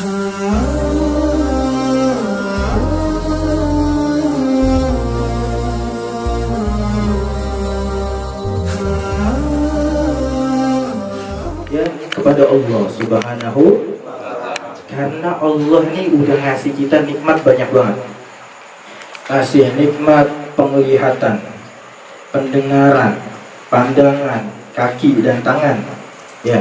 Ya, kepada Allah Subhanahu, karena Allah ini udah ngasih kita nikmat banyak banget. Kasih nikmat penglihatan, pendengaran, pandangan, kaki dan tangan. Ya.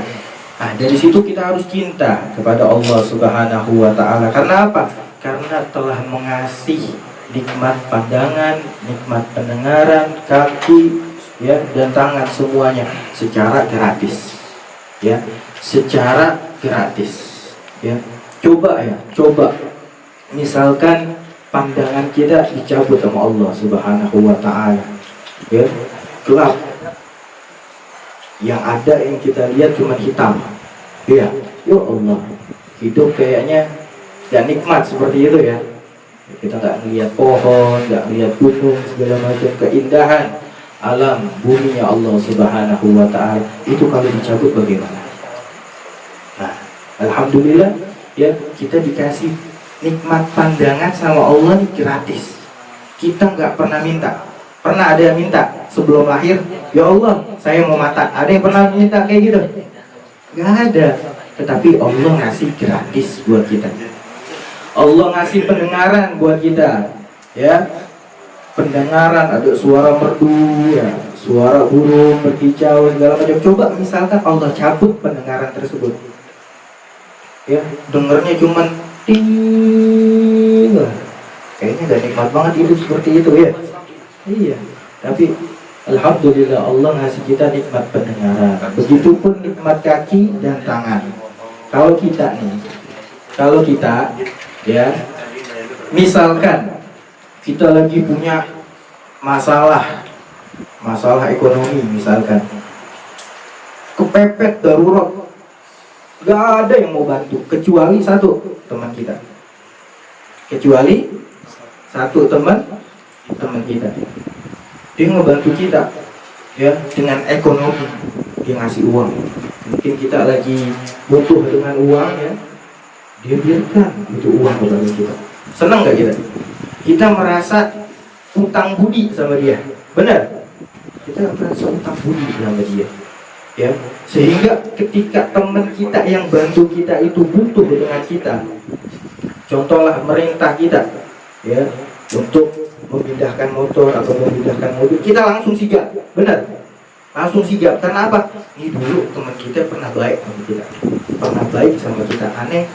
Nah, dari situ kita harus cinta kepada Allah Subhanahu wa taala. Karena apa? Karena telah mengasih nikmat pandangan, nikmat pendengaran, kaki, ya, dan tangan semuanya secara gratis. Ya, secara gratis. Ya. Coba misalkan pandangan kita dicabut sama Allah Subhanahu wa taala. Ya, gelap. Yang ada yang kita lihat cuma hitam. Ya, ya Allah, hidup kayaknya gak nikmat seperti itu ya. Kita gak ngelihat pohon, gak ngelihat gunung, segala macam keindahan alam bumi ya Allah Subhanahu wa taala. Itu kalau dicabut bagaimana? Nah, alhamdulillah ya, kita dikasih nikmat pandangan sama Allah gratis. Kita nggak pernah minta. Pernah ada yang minta sebelum lahir, ya Allah saya mau mata? Ada yang pernah minta kayak gitu? Nggak ada. Tetapi Allah ngasih gratis buat kita. Allah ngasih pendengaran buat kita, ya. Pendengaran, ada suara merdu, ya, suara burung berkicau segala macam. Coba misalkan Allah cabut pendengaran tersebut, ya, dengarnya cuman ting, kayaknya gak nikmat banget hidup seperti itu ya. Iya, tapi alhamdulillah Allah ngasih kita nikmat pendengaran. Begitupun nikmat kaki dan tangan. Kalau kita ya, misalkan kita lagi punya masalah ekonomi, misalkan kepepet darurat, gak ada yang mau bantu kecuali satu teman kita, dia ngebantu kita ya dengan ekonomi. Dia ngasih uang, mungkin kita lagi butuh dengan uang ya, dia biarkan itu uang kepada kita. Senang gak kita? Kita merasa utang budi sama dia, benar? Kita merasa utang budi sama dia, ya. Sehingga ketika teman kita yang bantu kita itu butuh dengan kita, contohlah merintah kita, ya, untuk memindahkan motor atau memindahkan mobil, kita langsung sigap, benar? Langsung sigap. Karena apa? Ini dulu teman kita pernah baik sama kita, aneh,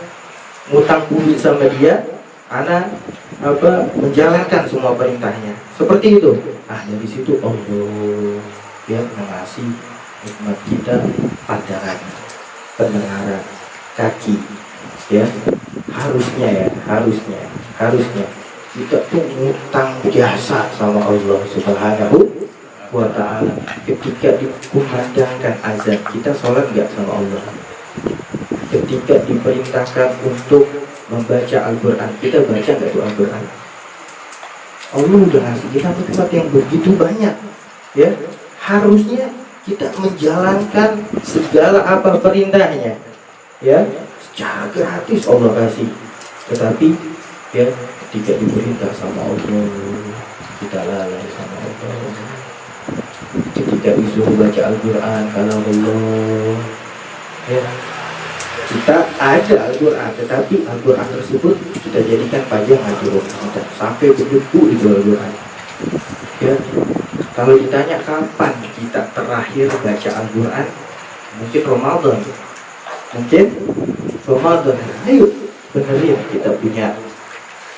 ngutang budi sama dia, anak menjalankan semua perintahnya seperti itu. Ah, dari situ Allah yang mengasih nikmat kita pandangan, pendengaran, kaki, ya. Harusnya kita tuh ngutang jasa sama Allah Subhanahu wa taala. Ketika dikumandangkan azan, kita sholat nggak sama Allah? Ketika diperintahkan untuk membaca Al-Quran, kita baca nggak tuh Al-Quran? Allah udah ngasih kita nikmat yang begitu banyak, ya. Harusnya kita menjalankan segala apa perintahnya, ya, secara gratis Allah kasih. Tetapi ya, ketika diperintah sama Allah, kita lalai sama Allah. Ketika disuruh baca Al-Quran, kalau Allah, ya, kita ada Al-Quran, tetapi Al-Quran tersebut kita jadikan pajangan di rumah kita sampai berdebu itu Al-Quran. Ya, kalau ditanya kapan kita terakhir baca Al-Quran, mungkin Ramadan. Ayo benerin kita punya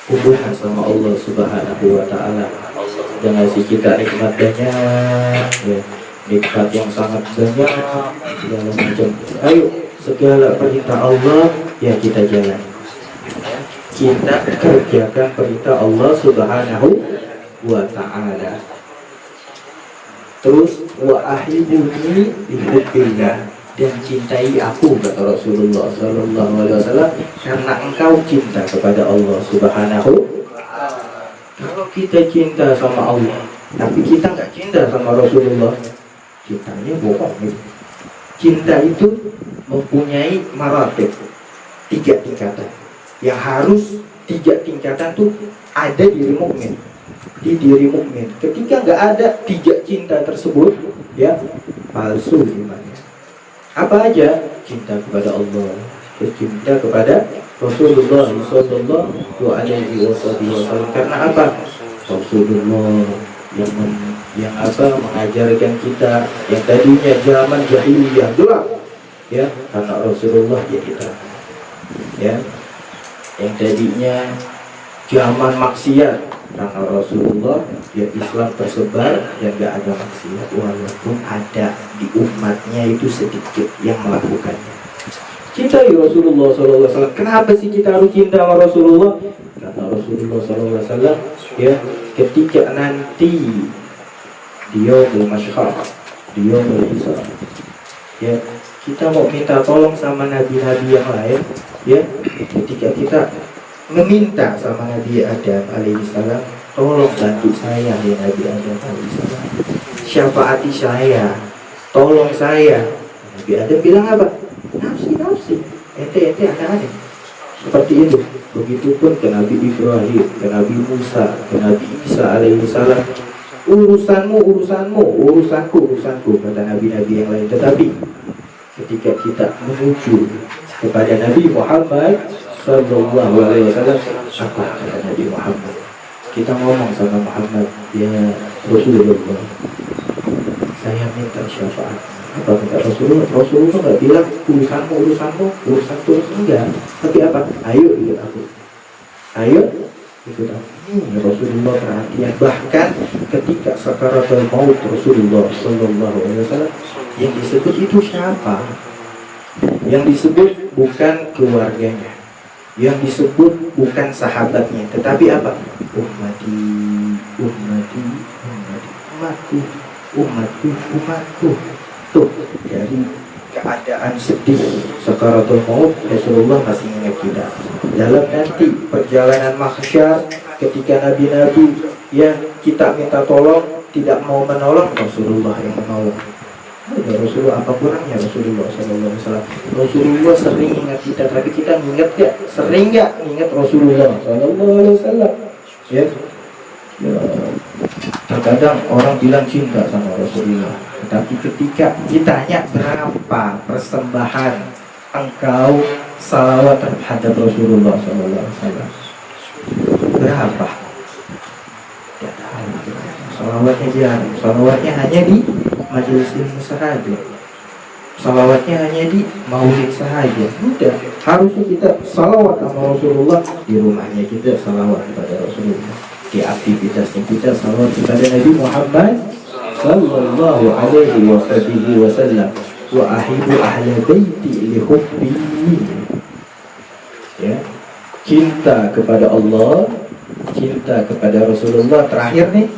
hubungan sama Allah Subhanahu wa taala. Dia ngasih kita nikmat banyak, ya, nikmat yang sangat banyak, segala macam. Ayo, segala perintah Allah ya kita jalan. Kita kerjakan perintah Allah Subhanahu wa ta'ala. Terus wa ahibuni bihubbillah, dan cintai aku, kata Rasulullah sallallahu alaihi wasallam, karena engkau cinta kepada Allah Subhanahu. Kalau kita cinta sama Allah tapi kita nggak cinta sama Rasulullah, cintanya bohong. Cinta itu mempunyai maratib, 3 tingkatan. yang harus 3 tingkatan tuh ada di diri mukmin. Di diri mukmin. Ketika nggak ada 3 cinta tersebut, ya palsu imannya. Apa aja? Cinta kepada Allah, cinta kepada Rasulullah Sallallahu Alaihi Wasallam. Karena apa? Rasulullah yang mengajarkan kita yang tadinya zaman jahiliyah gelap, ya karena Rasulullah jadi terang. Ya, yang tadinya zaman maksiat karena Rasulullah, ya Islam tersebar dan gak ada maksiat, walaupun ada di umatnya itu sedikit yang melakukannya. Cintai Rasulullah SAW. Kenapa sih kita harus cinta sama Rasulullah? Karena Rasulullah SAW, ya ketika nanti dia bermasyhar, dia berhisab, ya kita mau minta tolong sama nabi-nabi yang lain, ya ketika kita meminta sama Nabi Adam alaihissalam, tolong bantu saya ya Nabi Adam alaihissalam, syafaati saya, tolong saya. Nabi Adam bilang apa? Nafsi, ente aneh-aneh. Seperti itu. Begitupun ke Nabi Ibrahim, ke Nabi Musa, ke Nabi Isa alaihissalam, urusanku, kata nabi-nabi yang lain. Tetapi ketika kita menuju kepada Nabi Muhammad Sallallahu Alaihi Wasallam, apa kata Nabi Muhammad? Kita ngomong sama Muhammad, ya Rasulullah, saya minta syafaat. Apa kata Rasulullah? Rasulullah nggak bilang urusanku enggak. Tapi apa? Ayo ikut aku. Rasulullah perhatian. Bahkan ketika sakaratul maut Rasulullah Sallallahu Alaihi Wasallam, yang disebut itu siapa? Yang disebut bukan keluarganya, yang disebut bukan sahabatnya, tetapi apa? Umatku. Tuh, dari keadaan sedih sakaratul maut, Rasulullah masih ingat kita. Dalam nanti perjalanan mahsyar, ketika nabi-nabi yang kita minta tolong tidak mau menolong, Rasulullah yang menolong. Ya Rasulullah, apa kurangnya Rasulullah SAW? Rasulullah sering ingat kita, tapi kita ingat gak? Sering gak ingat Rasulullah SAW? Ya. Terkadang orang bilang cinta sama Rasulullah, tapi ketika ditanya berapa persembahan engkau salawat terhadap Rasulullah SAW, berapa? Tidak tahu. Salawatnya hanya di majelis ilmu sahaja, salawatnya hanya di maulid sahaja. Udah, harusnya kita salawat sama Rasulullah di rumahnya, kita salawat kepada Rasulullah, di aktivitasnya kita salawat kepada Nabi Muhammad Sallallahu Alaihi Wasallam. Wa ahibu ahla baiti li hubbi. Ya, cinta kepada Allah, cinta kepada Rasulullah. Terakhir nih,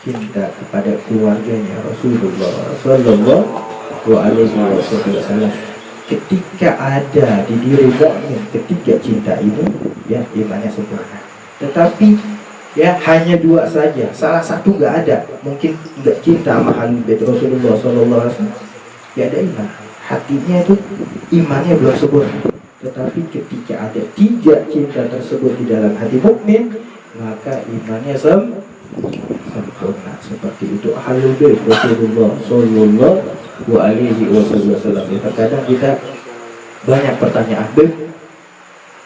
cinta kepada keluarganya Rasulullah Sallallahu Alaihi Wasallam. Ketika ada di diri mukmin ketiga cinta ini, ya imannya sempurna. Tetapi ya hanya 2 saja, salah satu nggak ada, mungkin nggak cinta sama Ahlul Bait Rasulullah Sallallahu Alaihi Wasallam, ya ada iman, hatinya itu imannya belum sempurna. Tetapi ketika ada 3 cinta tersebut di dalam hati mukmin, maka imannya sempurna. Seperti itu Ahlul Bait Rasulullah Sallallahu Alaihi Wasallam. Terkadang kita banyak pertanyaan,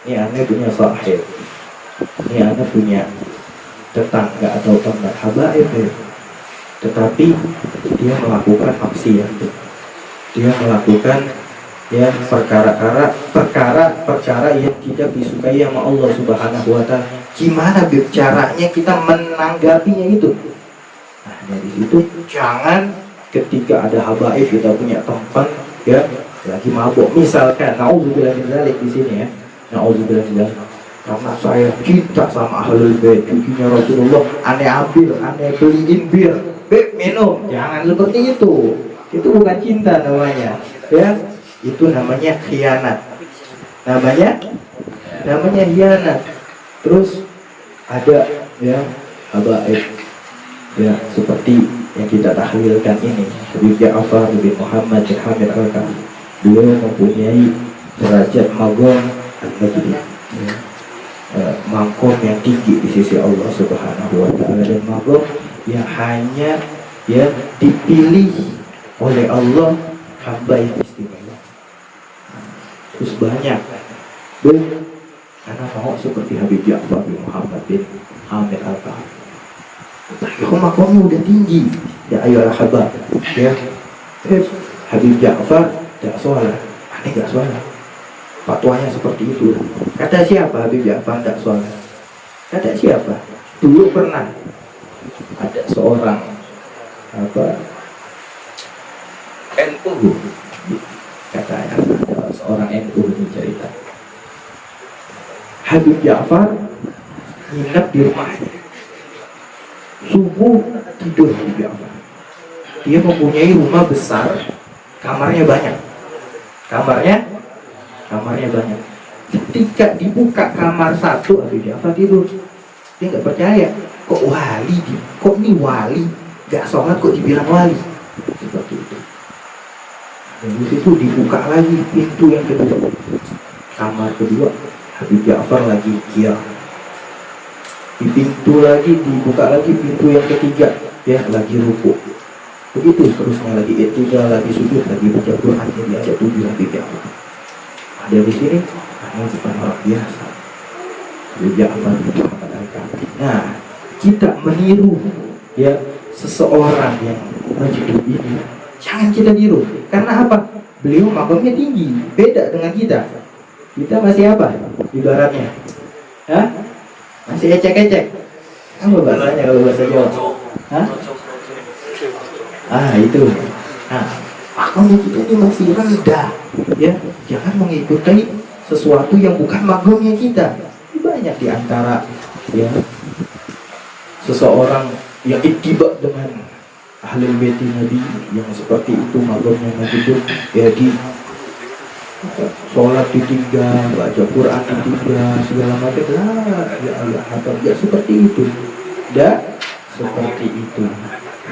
ini aneh punya sahib, ini aneh punya tetangga atau teman habaib, tetapi dia melakukan maksiat, dia melakukan ya perkara yang tidak disukai sama Allah Subhanahu Wa Taala. Gimana caranya kita menanggapinya itu? Nah, dari situ jangan ketika ada habaib, kita punya teman ya lagi mabuk misalkan, naudzubillah min dzalik di sini ya, naudzubillah min dzalik, karena saya cinta sama Ahlul Bait, cucunya Rasulullah, aneh ambil, aneh beliin bir, minum. Jangan seperti itu. Itu bukan cinta namanya, ya. Itu namanya khianat. Namanya khianat. Terus ada ya habaib, ya seperti yang kita tahlilkan ini, Habib Ja'far bin Muhammad bin Hamid Al-Kahfi. Beliau mempunyai derajat magom al-Najdi. Ya. maqam yang tinggi di sisi Allah Subhanahu wa taala, dan maqam yang hanya ya dipilih oleh Allah hamba yang istimewa. Terus banyak karena mau seperti Habib Ja'far bin Muhammad bin Hamid Al-Kahfi. Maqamnya udah tinggi. Ya ayo al-habab ya. Habib Ja'far tidak sholat, aneh gak sholat. Fatwanya seperti itu. Kata siapa Habib Ja'far tidak sholat? Kata siapa? Dulu pernah ada seorang NU, katanya ada seorang NU ini cerita. Habib Ja'far nginep di rumah. Subuh tidur Habib Ja'far. Dia mempunyai rumah besar, kamarnya banyak. Kamarnya banyak. Ketika dibuka kamar satu, Habib Ja'far tidur. Dia nggak percaya. Kok wali? Kok ini wali? Gak sholat kok dibilang wali? Seperti itu. Dan di situ dibuka lagi pintu yang kedua. Kamar kedua, Habib Ja'far lagi kiam. Di pintu lagi dibuka lagi pintu yang ketiga, ya lagi rukuk. Begitu terusnya, lagi i'tidal, lagi sujud, lagi baca Quran. Jadi ada 7 Habib Ja'far. Ada di sini, karena bukan orang biasa. Habib Ja'far bin Muhammad Al-Kahfi. Nah, kita meniru ya seseorang yang majnun ini, jangan kita niru. Karena apa? Beliau makamnya tinggi, beda dengan kita. Kita masih apa? Ibaratnya, hah? Masih ecek-ecek. Apa bahasanya kalau bahasa Jawa? Hah? Itu. Nah, makamnya kita ini masih rendah, ya. Jangan mengikuti sesuatu yang bukan makamnya kita. Banyak di antara ya seseorang yang ittiba dengan ahlul bait Nabi yang seperti itu, makamnya Nabi itu ya di sholat ditinggal, baca Quran ditinggal, segala macam. Ya Allah, ya seperti itu. Dan seperti itu.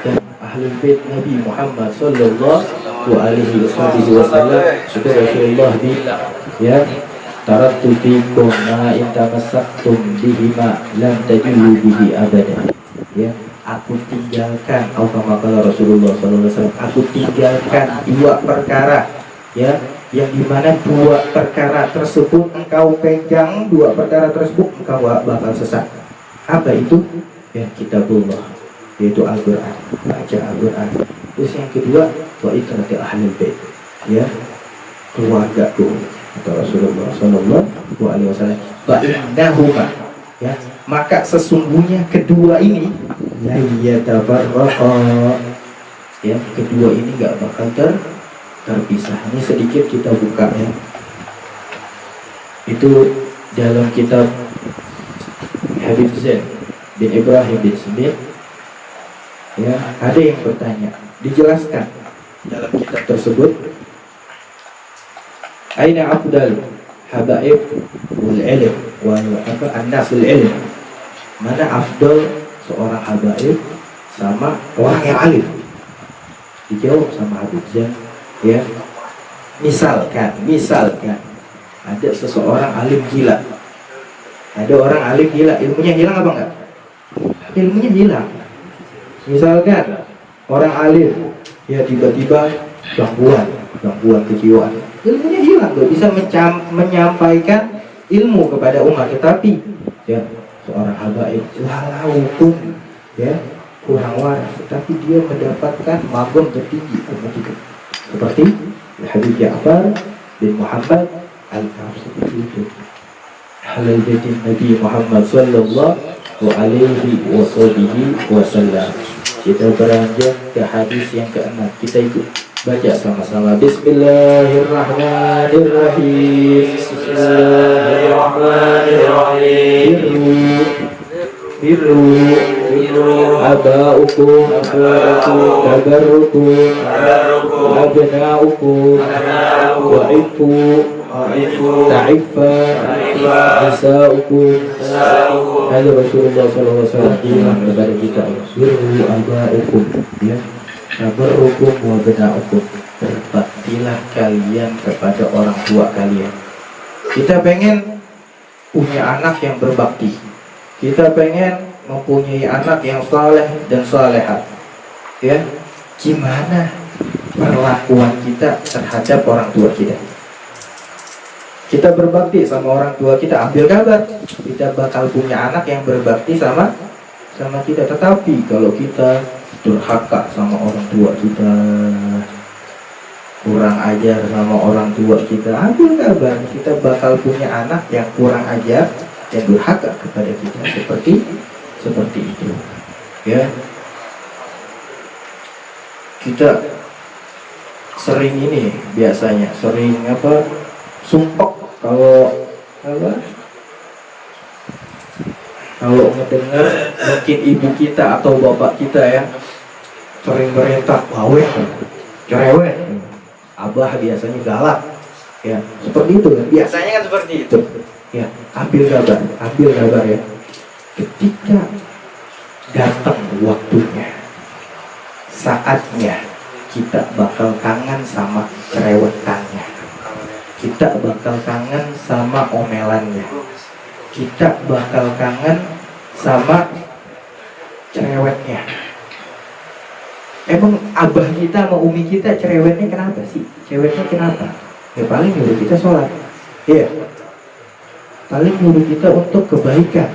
Dan ahlul bait Nabi Muhammad sallallahu alaihi wasallam sudah Rasulullah bilang ya, taraktu fikum ma in tamassaktum bihima lam tajulu bihi abada. Ya, aku tinggalkan, kata Rasulullah sallallahu alaihi wasallam, aku tinggalkan 2 perkara ya, yang dimana 2 perkara tersebut engkau pegang, 2 perkara tersebut engkau bakal sesat. Apa itu? Ya, kitabullah, yaitu Al-Quran, baca Al-Quran. Terus yang kedua, wa ikratil ahlul bait, ya, keluargaku, kata Rasulullah sallallahu alaihi wasallam. Fa innahuma, ya, maka sesungguhnya kedua ini la yatafarraqa, ya, kedua ini enggak bakal terpisah. Ini sedikit kita buka ya. Itu dalam kitab Habib Zain bin Ibrahim bin Smith. Ya, ada yang bertanya, dijelaskan dalam kitab tersebut, aina afdal habaib wal ilm wal an-nasul ilm, mana afdal seorang habaib sama orang yang alim? Dijawab sama Habib Zain, ya, misalkan ada seseorang alim gila, ada orang alim gila, ilmunya hilang apa enggak? Ilmunya hilang. Misalkan orang alim ya tiba-tiba gangguan kejiwaan, ilmunya hilang, gak bisa menyampaikan ilmu kepada umat. Tetapi ya seorang habaib walaupun ya kurang waras, tetapi dia mendapatkan maqam tertinggi seperti Habib Ja'far bin Muhammad Al-Kahfi. Seperti itu ahlul bait Nabi Muhammad sallallahu alaihi wasallam. Kita beranjak ke hadis yang ke-6. Kita ikut baca sama-sama. Bismillahirrahmanirrahim. Birru abaukum tabarrukum abnaukum wa'ifu ta'iffa nisa'ukum. Ada Rasulullah SAW bilang kepada kita, birru abaukum, ya, tabarrukum wa abnaukum, berbaktilah kalian kepada orang tua kalian. Kita pengen punya anak yang berbakti. Kita pengen mempunyai anak yang saleh dan salehah. Ya, gimana perlakuan kita terhadap orang tua kita? Kita berbakti sama orang tua kita, ambil kabar kita bakal punya anak yang berbakti sama kita. Tetapi kalau kita durhaka sama orang tua kita, kurang ajar sama orang tua kita, ambil kabar kita bakal punya anak yang kurang ajar dan durhaka kepada kita, seperti itu. Ya, kita sering ini biasanya sering sumpah kalau mendengar mungkin ibu kita atau bapak kita ya sering merintah bawel, cerewet. Abah biasanya galak, ya seperti itu kan, biasanya kan seperti itu. Ya, ambil kabar ya. Ketika datang waktunya, saatnya, kita bakal kangen sama cerewetannya. Kita bakal kangen sama omelannya. Kita bakal kangen sama cerewetnya. Emang abah kita sama umi kita cerewetnya kenapa sih? Cerewetnya kenapa? Ya paling nyuruh kita sholat. Iya. Paling nyuruh kita untuk kebaikan.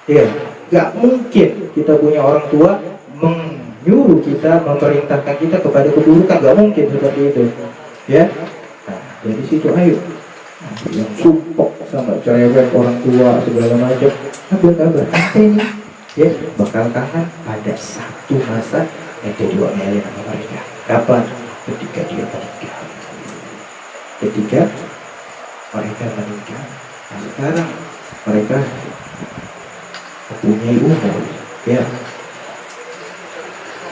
Iya. Gak mungkin kita punya orang tua menyuruh kita, memerintahkan kita kepada keburukan. Gak mungkin seperti itu. Ya. Dari situ ayo yang sumpah sama cerewet orang tua segala macam, ambil kabar ini ya bakal kangen pada satu masa yang kedua melin sama mereka. Kapan? Ketika dia menikah. Ketika mereka menikah. Nah sekarang mereka mempunyai umur ya.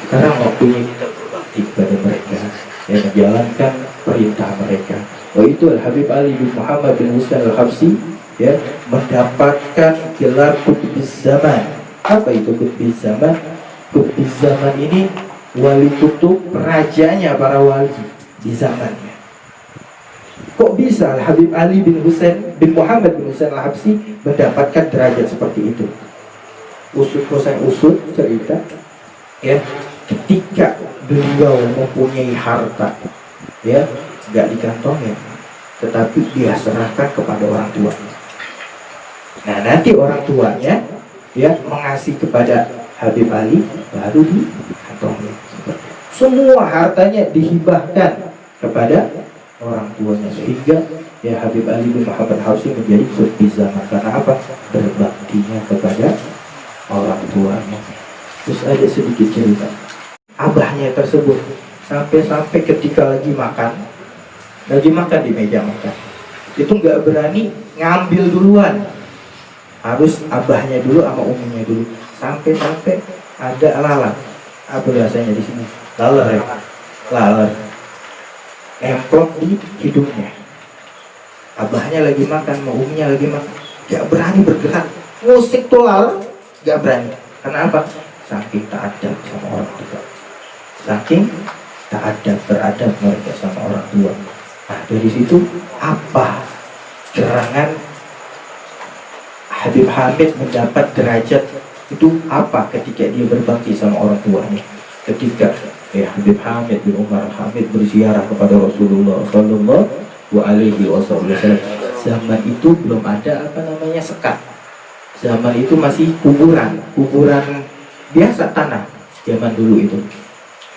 Sekarang waktunya kita berbakti kepada mereka, ya menjalankan perintah mereka. Oh itu Al-Habib Ali bin Muhammad bin Husain Al-Habsyi ya mendapatkan gelar Qutbiz Zaman. Apa itu Qutbiz Zaman? Qutbiz Zaman ini wali kutub, rajanya para wali di zamannya. Kok bisa Al-Habib Ali bin Husain bin Muhammad bin Husain Al-Habsyi mendapatkan derajat seperti itu? Usut cerita ya, ketika beliau mempunyai harta ya nggak dikantongin, tetapi dia serahkan kepada orang tua. Nah nanti orang tuanya ya mengasih kepada Habib Ali, baru dikantongin. Semua hartanya dihibahkan kepada orang tuanya, sehingga ya Habib Ali bin Muhammad Habsyi menjadi Qutbiz Zaman. Karena apa? Berbaktinya kepada orang tuanya. Terus ada sedikit cerita abahnya tersebut, sampai ketika lagi makan di meja makan, itu nggak berani ngambil duluan, harus abahnya dulu sama uminya dulu. Sampai ada lalat, apa bahasanya di sini, laler ya, laler nemplok di hidungnya. Abahnya lagi makan, sama uminya lagi makan, nggak berani bergerak, musik tuh laler, nggak berani. Kenapa? Saking ta'adab sama orang tua, saking beradab mereka sama orang tua. Nah dari situ apa gerangan Habib Hamid mendapat derajat itu apa? Ketika dia berbakti sama orang tuanya. Ketika Habib Hamid bin Umar Hamid berziarah kepada Rasulullah Sallallahu Alaihi Wasallam. Zaman itu belum ada sekat. Zaman itu masih kuburan biasa tanah. Zaman dulu itu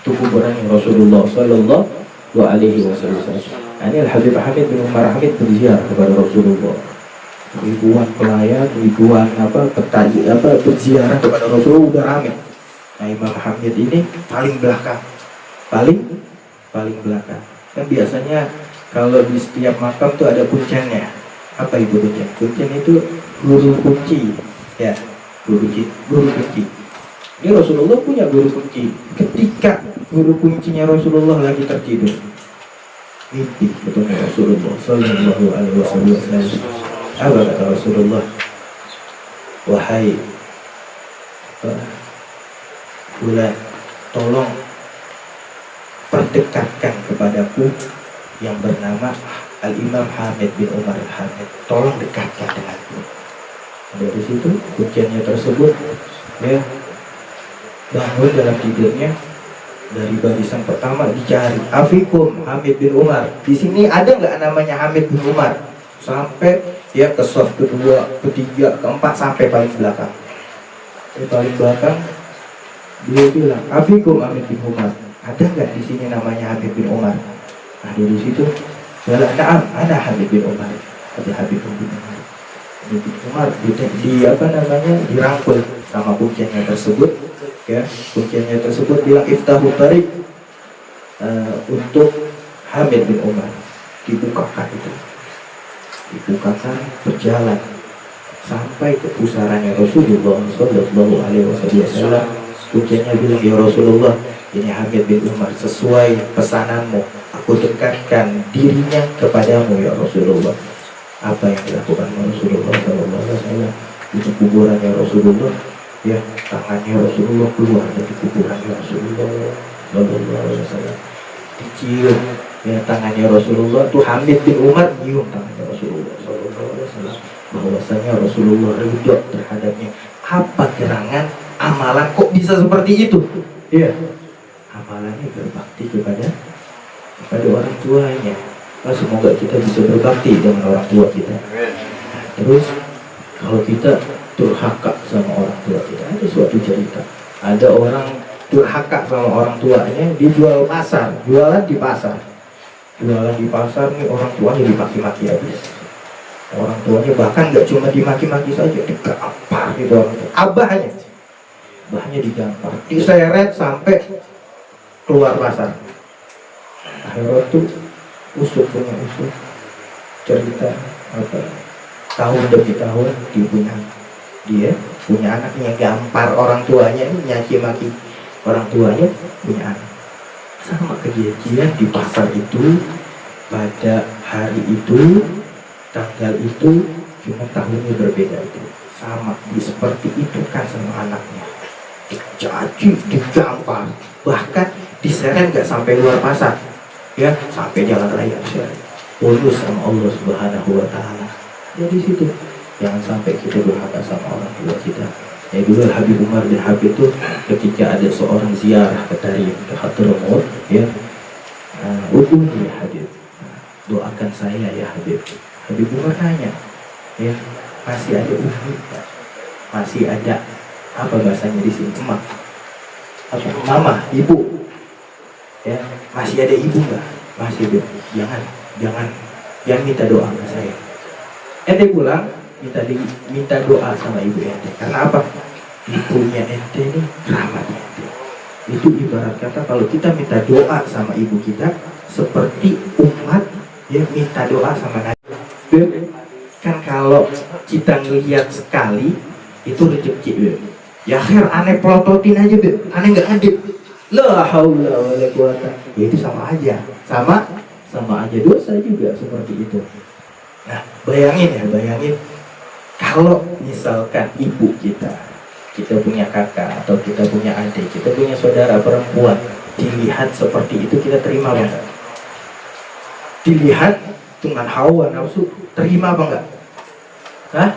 kuburan Rasulullah Sallallahu Alaihi Wasallam. Ini Al-Habib Hamid bin Umar Hamid berziarah kepada Rasulullah. Ribuan pelayan, ribuan berziarah kepada Rasulullah, udah ramai. Nah Imam Hamid ini paling belakang. Kan biasanya kalau di setiap makam tuh ada kuncennya. Apa itu kuncen? Kuncen itu guru kunci. Ya, guru kunci. Ini Rasulullah punya guru kunci. Ketika guru kuncinya Rasulullah lagi tertidur, mimpi ketemu Rasulullah Sallallahu Alaihi Wasallam. Apa kata Rasulullah? Wahai Fulan, tolong perdekatkan kepadaku yang bernama Al-Imam Hamid bin Umar Al-Hamid. Tolong dekatkan denganku. Dari situ kuncinya tersebut, ya, bangun dalam tidurnya, dari barisan pertama dicari Afikum Hamid bin Umar. Di sini ada nggak namanya Hamid bin Umar? Sampai ya ke soft kedua, ketiga, keempat, sampai paling belakang. Paling belakang dia bilang Afikum Hamid bin Umar. Ada nggak di sini namanya Hamid bin Umar? Ada di situ. Ada Hamid bin Umar. Ada Habib bin Umar. Habib bin Umar di apa namanya dirangkul sama kuncinya tersebut. Ya, kuncinya tersebut bilang iftahu tarik untuk Hamid bin Umar, dibukakan itu, dibukakan, berjalan sampai ke pusarannya Rasulullah Shallallahu Alaihi Wasallam. Kuncinya bilang, ya Rasulullah, ini Hamid bin Umar, sesuai pesananmu, aku dekatkan dirinya kepadamu ya Rasulullah. Apa yang dilakukan Rasulullah Shallallahu Alaihi Wasallam di kuburannya Rasulullah? Ya, tangannya Rasulullah keluar dari kuburan Rasulullah Sallallahu Alaihi Wasallam, dicium ya tangannya Rasulullah tuh. Hamid bin Umar nyium tangannya Rasulullah Sallallahu Alaihi Wasallam, bahwasanya Rasulullah ridho terhadapnya. Apa gerangan amalan kok bisa seperti itu? Ya, amalannya berbakti kepada orang tuanya. Nah, semoga kita bisa berbakti dengan orang tua kita. Nah, terus kalau kita durhaka sama orang tua kita, ada suatu cerita, ada orang durhaka sama orang tuanya, dijual pasar, jualan di pasar nih, orang tuanya dimaki-maki habis. Orang tuanya bahkan nggak cuma dimaki-maki saja, digampar gitu orang tua. Abahnya digampar, diseret sampai keluar pasar. Akhirnya tuh usuk cerita apa, tahun demi tahun dia punya anaknya, gampar orang tuanya, nyaci maki orang tuanya, punya anak. Sama kejadian di pasar itu, pada hari itu, tanggal itu, cuma tahunnya berbeda itu. Sama seperti itu kan sama anaknya, dicaci, digampar, bahkan diseret nggak sampai luar pasar, ya sampai jalan raya, lulus sama Allah Subhanahu Wa Taala. Jadi situ jangan sampai kita durhaka sama orang tua kita. Ya dulu Habib Umar bin Habib itu ketika ada seorang ziarah ke Tarim, ke Hadramaut, ya, ya Habib, doakan saya ya Habib. Habib Umar tanya, ya masih ada umi, masih ada apa bahasanya di sini, emak, apa mama, ibu, ya masih ada ibu nggak? Masih Habib. Jangan minta doa ke saya. Ente pulang minta doa sama ibu ente. Karena apa? Ibunya ente ini keramat ente. Itu ibarat kata kalau kita minta doa sama ibu kita, seperti umat yang minta doa sama Nabi. Kan kalau kita ngelihat sekali itu rezeki, ya akhir aneh pelototin aja, aneh nggak ngedip. La haula wala quwata. Ya itu sama aja, sama aja dosa juga seperti itu. Nah, bayangin kalau misalkan ibu kita punya kakak atau kita punya adik, kita punya saudara perempuan, dilihat seperti itu, kita terima apa enggak? Dilihat dengan hawa nafsu, terima apa enggak? Hah?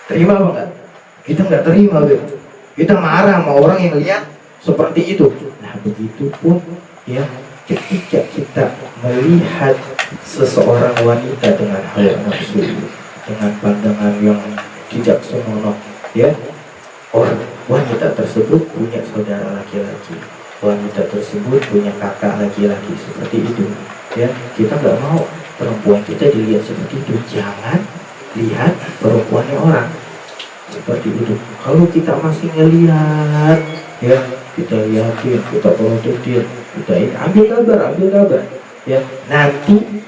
Terima apa enggak? Kita enggak terima, Beb. Kita marah sama orang yang lihat seperti itu. Nah, begitu pun ya, ketika kita melihat seseorang wanita dengan hawa nafsu, dengan pandangan yang tidak senonoh, ya, orang wanita tersebut punya saudara laki-laki, wanita tersebut punya kakak laki-laki, seperti itu, ya, kita nggak mau perempuan kita dilihat seperti itu. Jangan lihat perempuannya orang seperti itu. Kalau kita masih ngelihat, ya, kita lihatin, kita pelototin, kita ini ambil kabar, ya, nanti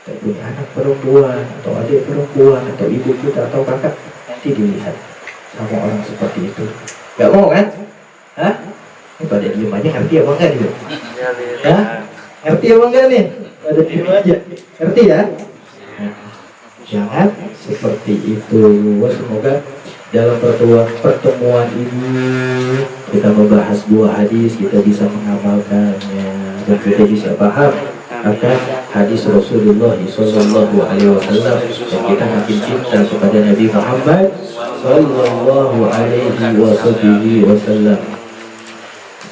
kita punya anak perempuan atau adik perempuan atau ibu kita atau kakak, nanti dilihat sama orang seperti itu. Gak mau kan? Hah? Ini pada diem aja, ngerti apa enggak nih? Hah? Ngerti apa enggak nih? Pada diem aja, ngerti ya? Jangan seperti itu. Semoga dalam pertemuan ini kita membahas dua hadis, kita bisa mengamalkannya dan kita bisa paham akan hadis Rasulullah Sallallahu Alaihi Wasallam, dan kita makin cinta kepada Nabi Muhammad Sallallahu Alaihi Wasallam.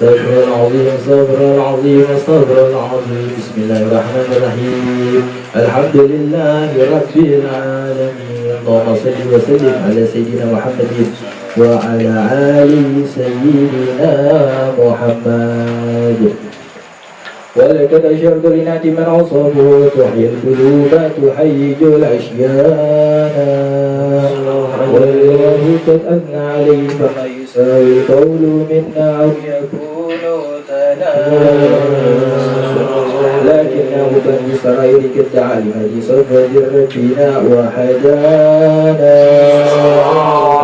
Astagfirullahaladzim, astagfirullahaladzim, astagfirullahaladzim. Bismillahirrahmanirrahim. Alhamdulillahi Rabbil Alamin. Allahumma salli wa sallim ala Sayyidina Muhammadin wa ala ali Sayyidina Muhammad. ولقد أشرت لنعت من عصبه تحيي القلوب تحيج الأشياء والله قد أثنى عليه فما يساوي القول منا أو يكون لكنه بن إسرائيل قد دعا لمن صفد ربنا وحدانا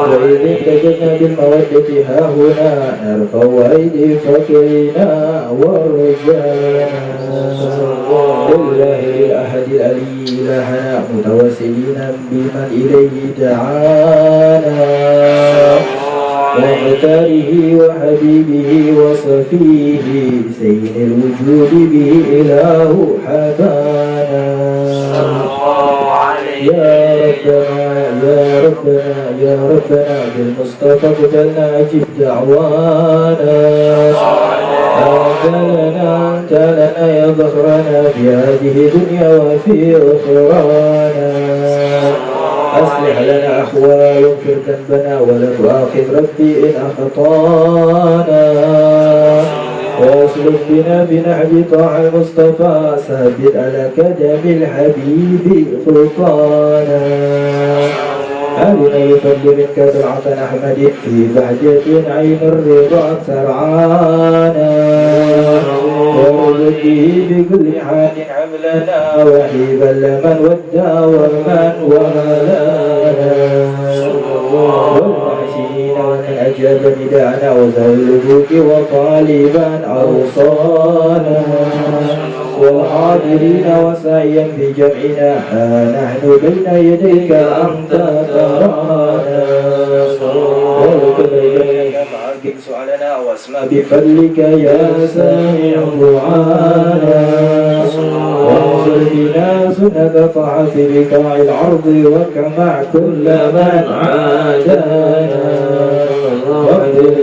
وإذ انتجدنا بالمودة هاهنا نرفع أيدي فقرنا ورجانا لله الأحد الألي إلهنا متوسلين بمن إليه دعانا ومختاره وحبيبه وصفيه سيد الوجود به إله حبانا يا ربنا يا ربنا بالمصطفى قبلنا أجب دعوانا أنت لنا يا ظهرنا في هذه الدنيا وفي أخرانا أصلح لنا أحوال واغفر ذنبنا ولا تؤاخذ ربي إن أخطانا واسلك بنا بنهج طاعة المصطفى ثابت على قدم الحبيب خطانا أرنا بفضل منك سرعة أحمد في بهجة عين الرضا سرعانا وارزق به بكل حال حملنا وحيبا لمن ودى ومن وهلانا والمحسنين ومن أجاب نداءنا وزهر اللجوء وطالبا أوصانا والحاضرين وسعيا في جمعنا ها نحن بين يديك أنت ترانا واركب إليك معك سؤالنا واسمع بفضلك يا سامع دعانا وانصر بنا سنة طاعة بقاع العرض وكمع كل من عادانا وانظر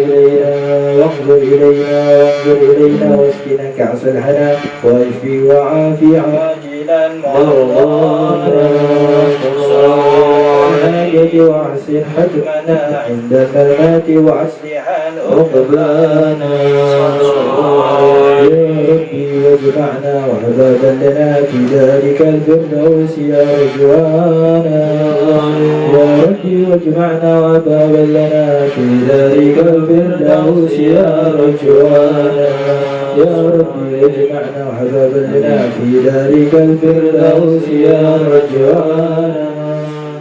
إلينا واسقنا كأس الهنا واشفي وعافي عاجلا مرضانا واحسن حكمنا عند الممات واصلحا عقبانا يا ربي واجمعنا وحبابا لنا في ذلك الفردوس يا رجوانا يا ربي واجمعنا وحبابا لنا في ذلك الفردوس يا رجوانا يا ربي واجمعنا وحبابا لنا في ذلك الفردوس يا رجوانا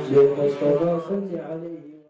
بالمصطفى صل عليه.